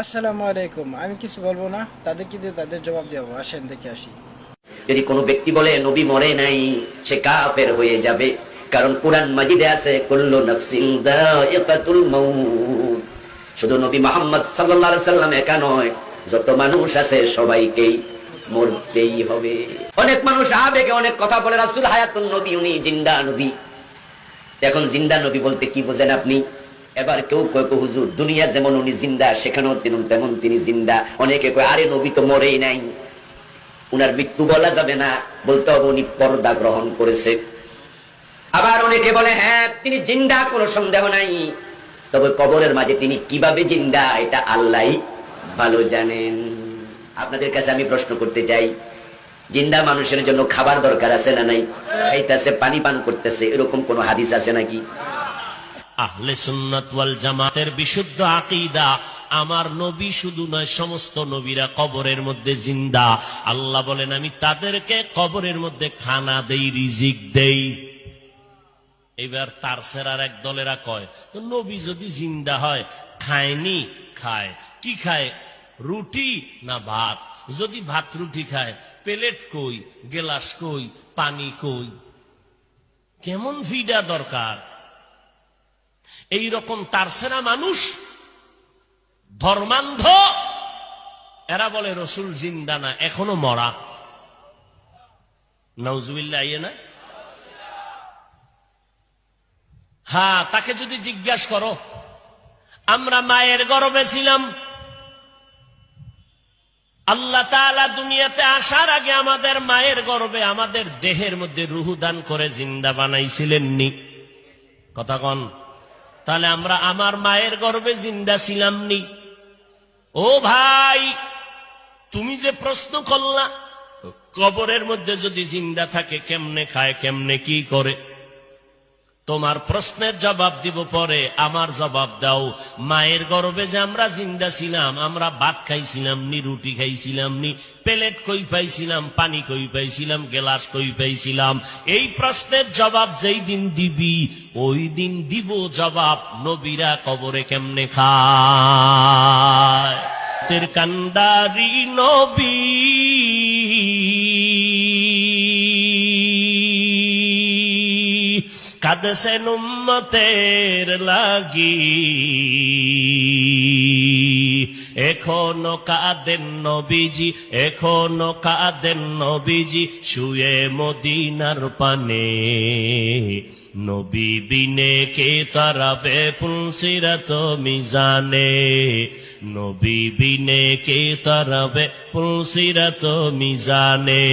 আসসালামু আলাইকুম। আমি কিছু বলবো না, তাদেরকে দিয়ে তাদের জবাব দেবো। আসেন দেখে আসি। যদি কোনো ব্যক্তি বলে নবী মরে নাই, সে কাফের হয়ে যাবে। কারণ কোরআন মাজিদে আছে কুল্লু নাফসিন যায়িকাতুল মাউত। শুধু নবী মুহাম্মদ সাল্লাল্লাহু আলাইহি সাল্লাম একা নয়, যত মানুষ আছে সবাইকেই মরতেই হবে। অনেক মানুষ আবেগে অনেক কথা বলে, রাসূল হায়াতুন নবী, উনি জিন্দা নবী। এখন জিন্দা নবী বলতে কি বোঝেন আপনি? এবার কেউ কয় হুজুর দুনিয়া যেমন উনি জিন্দা, সেখানেও তেমন তিনি জিন্দা। অনেকে কয় আরে নবী তো মরেই নাই, উনার মৃত্যু বলা যাবে না, বলতে হবে উনি পর্দা গ্রহণ করেছে। আবার অনেকে বলে হ্যাঁ তিনি জিন্দা, কোনো সন্দেহ নাই, তবে কবরের মাঝে তিনি কিভাবে জিন্দা এটা আল্লাহই ভালো জানেন। আপনাদের কাছে আমি প্রশ্ন করতে চাই, জিন্দা মানুষের জন্য খাবার দরকার আছে না নাই? খাইতেছে, পানি পান করতেছে, এরকম কোন হাদিস আছে নাকি? আহলে সুন্নাত ওয়াল জামাতের বিশুদ্ধ আকীদা, আমার নবী শুধু নয়, সমস্ত নবীরা কবরের মধ্যে জিন্দা। আল্লাহ বলেন আমি তাদেরকে কবরের মধ্যে খানা দেই, রিজিক দেই। এবার তার সেরার এক দলেরা কয় তো নবী যদি জিন্দা হয় খায়নি? খায়। কি খায়? রুটি না ভাত? যদি ভাত রুটি খায়, প্লেট কই, গেলাস কই, পানি কই? কেমন ভিডা দরকার? এই রকম তারসেরা মানুষ, ধর্মান্ধ, এরা বলে রসুল জিন্দা না, এখনো মরা। নাউজুবিল্লাহ, আইয়ে না? হ্যাঁ, তাকে যদি জিজ্ঞাসা করো, আমরা মায়ের গর্ভে ছিলাম, আল্লাহ তাআলা দুনিয়াতে আসার আগে আমাদের মায়ের গর্ভে আমাদের দেহের মধ্যে রূহ দান করে জিন্দা বানাইছিলেননি? কথা কন। তাহলে আমরা আমার মায়ের গর্ভে জিন্দা ছিলাম নি? ও ভাই, তুমি যে প্রশ্ন করলা, কবরের মধ্যে যদি জিন্দা থাকে কেমনে খায়, কেমনে কি করে, তোমার প্রশ্নের জবাব দিব পরে, আমার জবাব দাও। মায়ের গর্ভে যে আমরা জিন্দা ছিলাম, আমরা ভাত খাইছিলাম নি, রুটি খাইছিলাম নি, প্লেট কই পাইছিলাম, পানি কই পাইছিলাম, গ্লাস কই পাইছিলাম? এই প্রশ্নের জবাব যেই দিন দিবি, ওই দিন দিব জবাব নবীরা কবরে কেমনে খায়। তের কান্ডারি নবী কাঁদছেন উম্মতের লাগি, এখনো কাঁদেন নবীজি, এখনো কাঁদেন নবীজি, শুয়ে মদিনার পানে। নবী বিনে কে তারাবে পুলসিরাত মিজানে, নবী বিনে কে তারাবে পুলসিরাত মিজানে।